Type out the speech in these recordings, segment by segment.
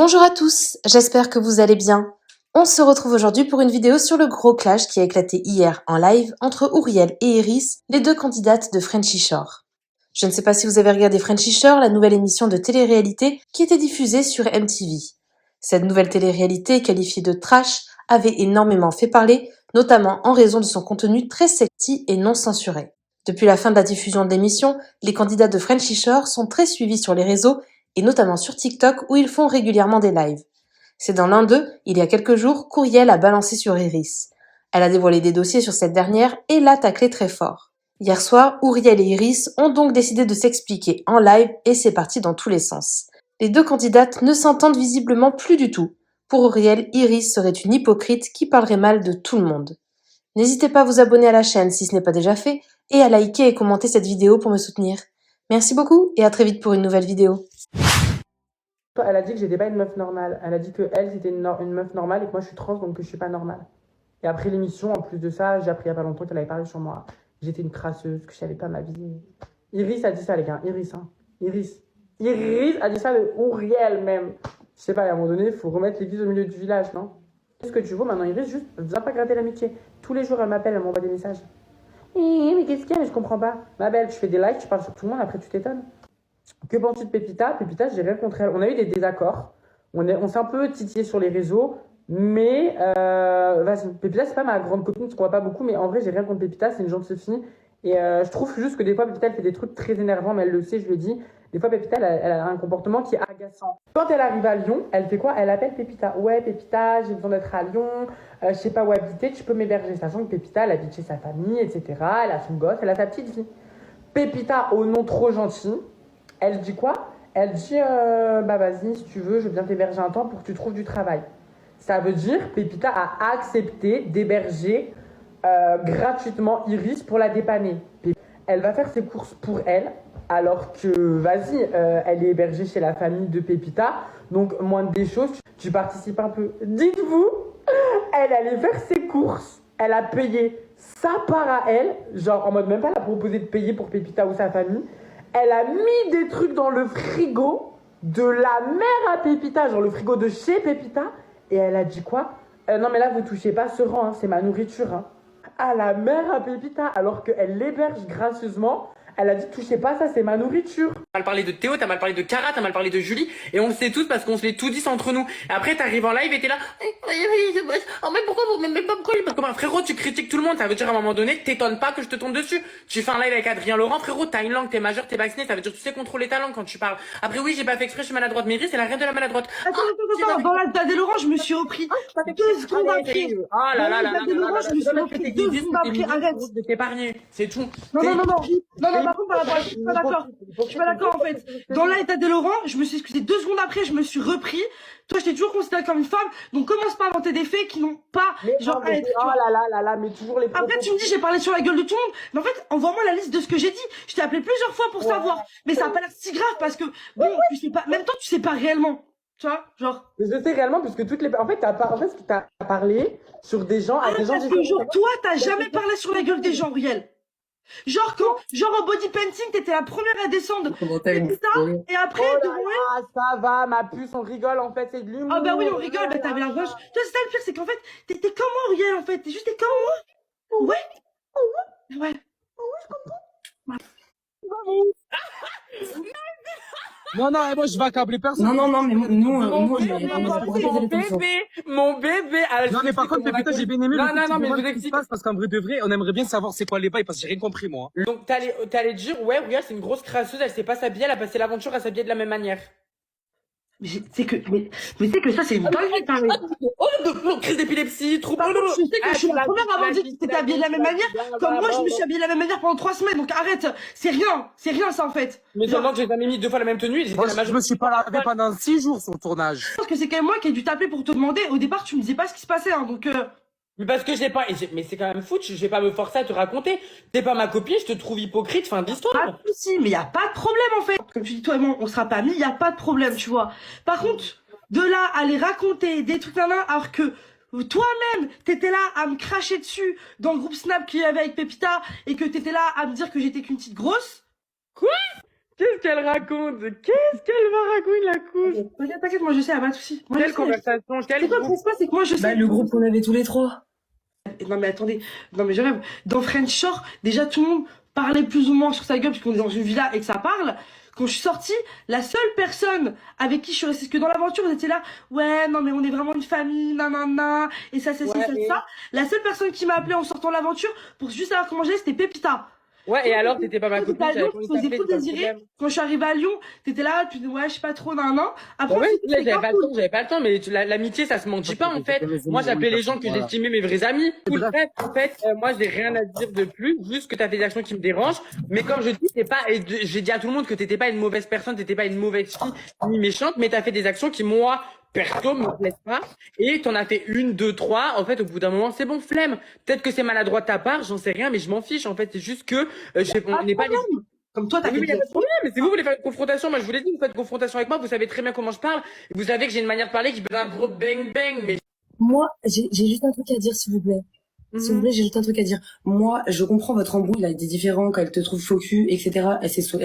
Bonjour à tous, j'espère que vous allez bien. On se retrouve aujourd'hui pour une vidéo sur le gros clash qui a éclaté hier en live entre Ouriel et Iris, les deux candidates de Frenchy Shore. Je ne sais pas si vous avez regardé Frenchy Shore, la nouvelle émission de télé-réalité qui était diffusée sur MTV. Cette nouvelle télé-réalité, qualifiée de trash, avait énormément fait parler, notamment en raison de son contenu très sexy et non censuré. Depuis la fin de la diffusion de l'émission, les candidats de Frenchy Shore sont très suivis sur les réseaux et notamment sur TikTok où ils font régulièrement des lives. C'est dans l'un d'eux, il y a quelques jours, qu'Ouriel a balancé sur Iris. Elle a dévoilé des dossiers sur cette dernière et l'a taclé très fort. Hier soir, Ouriel et Iris ont donc décidé de s'expliquer en live et c'est parti dans tous les sens. Les deux candidates ne s'entendent visiblement plus du tout. Pour Ouriel, Iris serait une hypocrite qui parlerait mal de tout le monde. N'hésitez pas à vous abonner à la chaîne si ce n'est pas déjà fait et à liker et commenter cette vidéo pour me soutenir. Merci beaucoup et à très vite pour une nouvelle vidéo. Elle a dit que j'étais pas une meuf normale. Elle a dit que elle c'était une meuf normale et que moi je suis trans donc que je suis pas normale. Et après l'émission, en plus de ça, j'ai appris il y a pas longtemps qu'elle avait parlé sur moi. J'étais une crasseuse, que je savais pas ma vie. Iris a dit ça les gars, Iris hein. Iris a dit ça de Ouriel même. Je sais pas, à un moment donné, il faut remettre l'église au milieu du village, non? Qu'est-ce que tu veux maintenant Iris? Juste, viens pas gratter l'amitié. Tous les jours elle m'appelle, elle m'envoie des messages. Mais qu'est-ce qu'il y a? Mais je comprends pas. Ma belle, tu fais des lives, tu parles sur tout le monde, après tu t'étonnes. Que penses-tu de Pépita? Pépita, j'ai rien contre elle. On a eu des désaccords. On s'est un peu titillé sur les réseaux. Mais Pépita, c'est pas ma grande copine, on se voit pas beaucoup. Mais en vrai, j'ai rien contre Pépita, c'est une gentille fille. Et je trouve juste que des fois, Pépita, elle fait des trucs très énervants, mais elle le sait, je lui ai dit. Des fois, Pépita, elle a un comportement qui est agaçant. Quand elle arrive à Lyon, elle fait quoi? Elle appelle Pépita. Ouais, Pépita, j'ai besoin d'être à Lyon. Je sais pas où habiter, tu peux m'héberger. Sachant que Pépita, elle habite chez sa famille, etc. Elle a son gosse, elle a sa petite vie. Pépita, au nom trop gentil, elle dit quoi? Elle dit bah vas-y, si tu veux, je viens t'héberger un temps pour que tu trouves du travail. Ça veut dire Pépita a accepté d'héberger gratuitement Iris pour la dépanner. Elle va faire ses courses pour elle, alors que vas-y, elle est hébergée chez la famille de Pépita. Donc, moindre des choses, tu participes un peu. Dites-vous, elle allait faire ses courses. Elle a payé sa part à elle, genre en mode même pas elle a proposé de payer pour Pépita ou sa famille. Elle a mis des trucs dans le frigo de la mère à Pépita, genre le frigo de chez Pépita. Et elle a dit quoi? Non mais là vous touchez pas ce rang, hein, c'est ma nourriture. Hein. À la mère à Pépita, alors qu'elle l'héberge gracieusement. Elle a dit touchez pas ça, c'est ma nourriture. T'as mal parlé de Théo, t'as mal parlé de Cara, t'as mal parlé de Julie, et on le sait tous parce qu'on se l'est tout dit entre nous. Et après t'arrives en live et t'es là, oh mais pourquoi vous m'aimez pas comme un frérot, tu critiques tout le monde, ça veut dire à un moment donné, t'étonnes pas que je te tombe dessus. Tu fais un live avec Adrien Laurent, frérot, t'as une langue, t'es majeur, t'es vacciné, ça veut dire que tu sais contrôler ta langue quand tu parles. Après oui, j'ai pas fait exprès, je suis maladroite, mais Iris, c'est la reine de la maladroite. Attends, dans la Tadé Laurent, je me suis repris 2 secondes après. Oh là là là là Tadé Laurent, je me suis repris 2 secondes après, arrête. De t'épargner, c'est tout. Non, par contre, par rapport à je suis pas d'accord. Je suis pas d'accord, en fait. Dans l'état de Laurent, je me suis excusé 2 secondes après, je me suis repris. Toi, je t'ai toujours considéré comme une femme, donc commence pas à inventer des faits qui n'ont pas, mais genre, non, mais oh là là, mais toujours les après, tu me dis, j'ai parlé sur la gueule de tout le monde. Mais en fait, envoie-moi la liste de ce que j'ai dit. Je t'ai appelé plusieurs fois pour savoir. Mais ça a pas l'air si grave parce que, bon, tu sais pas, même toi, tu sais pas réellement. Tu vois, genre. Mais je sais réellement, puisque toutes les. En fait, t'as parlé sur des gens. Ah, parce que, genre, toi, t'as jamais parlé sur la gueule des gens, Riel. Genre en body painting, t'étais la première à descendre. Et après, ah, ça va, ma puce, on rigole en fait, c'est de l'humour. Ah bah oui, on rigole, bah t'avais la vache. Toi, c'est ça le pire, c'est qu'en fait, t'étais comme moi, Riel, en fait. T'es juste comme moi. Ouais. Ouais. Non, moi je vais accabler personne. Non, mais nous, mon bébé. Non, mais par contre, Pépita, j'ai bien aimé Non, mais je vous ce qui se explique. passe parce qu'en vrai de vrai, on aimerait bien savoir c'est quoi les bails parce que j'ai rien compris, moi. Donc, t'allais dire, ouais, regarde, c'est une grosse crasseuse, elle sait pas s'habiller, elle a passé l'aventure à s'habiller de la même manière. Mais c'est que ça, c'est une dinguerie, pareil. Oh, crise d'épilepsie, trouble. Par contre, je sais que je suis la première à avoir dit que t'étais habillée de la même manière, comme moi, je me suis habillée de la même manière pendant 3 semaines, donc arrête. C'est rien, ça, en fait. Mais seulement que j'ai jamais mis 2 fois la même tenue, Moi, je me suis pas lavé pendant 6 jours sur le tournage. Je pense que c'est quand même moi qui ai dû t'appeler pour te demander. Au départ, tu me disais pas ce qui se passait, hein, donc Mais parce que j'ai pas, mais c'est quand même fou, je vais pas me forcer à te raconter. T'es pas ma copine, je te trouve hypocrite, fin d'histoire. Pas de soucis, mais y a pas de problème, en fait. Comme tu dis, toi et moi, on sera pas amis, y a pas de problème, tu vois. Par contre, de là à les raconter des trucs là, alors que toi-même, t'étais là à me cracher dessus dans le groupe Snap qu'il y avait avec Pépita et que t'étais là à me dire que j'étais qu'une petite grosse. Quoi? Qu'est-ce qu'elle raconte? Qu'est-ce qu'elle va raconter, la couche? T'inquiète, moi je sais, y'a pas de soucis. Moi, Quelle je sais. conversation? C'est quoi le principal, c'est que moi je sais. Bah, le groupe qu'on avait tous les trois. Non mais attendez, non mais je rêve. Dans French Shore, déjà tout le monde parlait plus ou moins sur sa gueule puisqu'on est dans une villa et que ça parle. Quand je suis sortie, la seule personne avec qui je suis restée, parce que dans l'aventure vous étiez là, ouais non mais on est vraiment une famille, nanana, et ça c'est ça, Ouais, ça. La seule personne qui m'a appelé en sortant de l'aventure pour juste savoir comment j'allais, c'était Pépita. Ouais, et alors, t'étais pas ma Toi, copine, t'étais à j'avais Lyon, pas tu envie de faisais t'appeler, tout c'est pas le désirer. problème. Quand je suis arrivée à Lyon, t'étais là, tu dis ouais je sais pas trop, nan. Après Bah ouais, ensuite, là, c'était j'avais pas le temps, mais l'amitié, ça se mentit pas, en fait. Moi, j'appelais les gens que Voilà. j'estimais mes vrais amis. Tout le reste, en fait, moi, j'ai rien à dire de plus, juste que t'as fait des actions qui me dérangent. Mais comme je dis, j'ai dit à tout le monde que t'étais pas une mauvaise personne, t'étais pas une mauvaise fille, ni méchante, mais t'as fait des actions qui, moi, perso, me plaisent pas. Et t'en as fait une, deux, trois. En fait, au bout d'un moment, c'est bon, flemme. Peut-être que c'est maladroit de ta part, j'en sais rien, mais je m'en fiche. En fait, c'est juste que, on n'est pas les... comme toi t'as Oui, fait mais il y a des pas de problème, mais c'est vous, vous voulez faire une confrontation. Moi, je vous l'ai dit, vous faites une confrontation avec moi, vous savez très bien comment je parle. Vous savez que j'ai une manière de parler qui peut être un gros bang bang, mais... Moi, j'ai juste un truc à dire, s'il vous plaît. S'il vous plaît, j'ai juste un truc à dire. Moi, je comprends votre embrouille, là, des différents, quand elle te trouve faux cul, etc.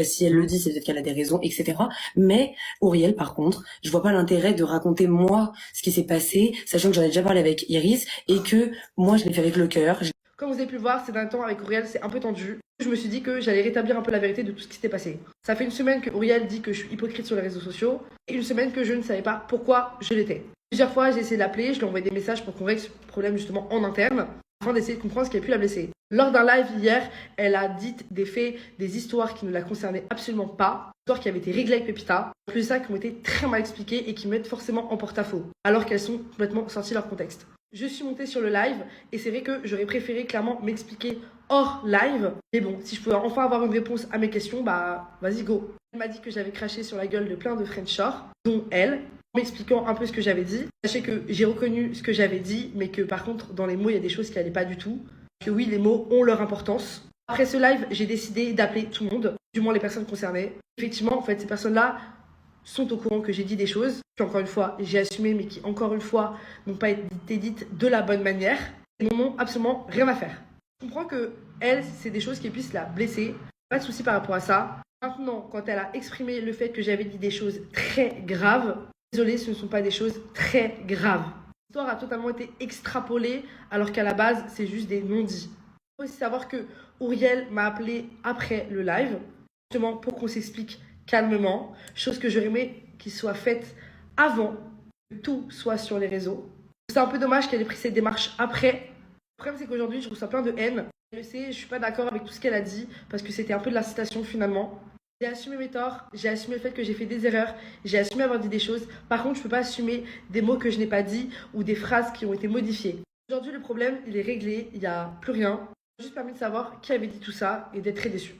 Si elle le dit, c'est peut-être qu'elle a des raisons, etc. Mais, Auriel, par contre, je vois pas l'intérêt de raconter, moi, ce qui s'est passé, sachant que j'en ai déjà parlé avec Iris, et que, moi, je l'ai fait avec le cœur. Comme vous avez pu le voir, ces derniers temps avec Auriel, c'est un peu tendu. Je me suis dit que j'allais rétablir un peu la vérité de tout ce qui s'était passé. Ça fait une semaine que Auriel dit que je suis hypocrite sur les réseaux sociaux, et une semaine que je ne savais pas pourquoi je l'étais. Plusieurs fois, j'ai essayé de l'appeler, je lui ai envoyé des messages pour qu'on règle ce problème justement en interne, afin d'essayer de comprendre ce qui a pu la blesser. Lors d'un live hier, elle a dit des faits, des histoires qui ne la concernaient absolument pas, histoires qui avaient été réglées avec Pépita, en plus de ça qui ont été très mal expliquées et qui me mettent forcément en porte-à-faux, alors qu'elles sont complètement sorties de leur contexte. Je suis montée sur le live et c'est vrai que j'aurais préféré clairement m'expliquer hors live. Mais bon, si je pouvais enfin avoir une réponse à mes questions, bah vas-y go. Elle m'a dit que j'avais craché sur la gueule de plein de French Shore, dont elle, en m'expliquant un peu ce que j'avais dit. Sachez que j'ai reconnu ce que j'avais dit, mais que par contre dans les mots il y a des choses qui n'allaient pas du tout. Que oui, les mots ont leur importance. Après ce live, j'ai décidé d'appeler tout le monde, du moins les personnes concernées. Effectivement, en fait, ces personnes-là sont au courant que j'ai dit des choses, que encore une fois j'ai assumé, mais qui encore une fois n'ont pas été dites de la bonne manière, et n'en ont absolument rien à faire. Je comprends que elle, c'est des choses qui puissent la blesser, pas de souci par rapport à ça. Maintenant, quand elle a exprimé le fait que j'avais dit des choses très graves, désolé, ce ne sont pas des choses très graves. L'histoire a totalement été extrapolée, alors qu'à la base, c'est juste des non-dits. Il faut aussi savoir que Auriel m'a appelé après le live, justement pour qu'on s'explique calmement, chose que j'aurais aimé qu'il soit faite avant que tout soit sur les réseaux. C'est un peu dommage qu'elle ait pris cette démarche après. Le problème, c'est qu'aujourd'hui, je reçois plein de haine. Je le sais, je suis pas d'accord avec tout ce qu'elle a dit, parce que c'était un peu de l'incitation finalement. J'ai assumé mes torts, j'ai assumé le fait que j'ai fait des erreurs, j'ai assumé avoir dit des choses. Par contre, je peux pas assumer des mots que je n'ai pas dit ou des phrases qui ont été modifiées. Aujourd'hui, le problème, il est réglé, il n'y a plus rien. J'ai juste permis de savoir qui avait dit tout ça et d'être très déçu.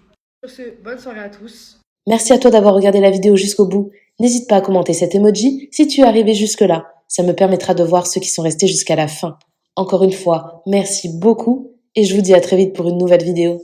Sur ce, bonne soirée à tous. Merci à toi d'avoir regardé la vidéo jusqu'au bout. N'hésite pas à commenter cet emoji si tu es arrivé jusque-là. Ça me permettra de voir ceux qui sont restés jusqu'à la fin. Encore une fois, merci beaucoup et je vous dis à très vite pour une nouvelle vidéo.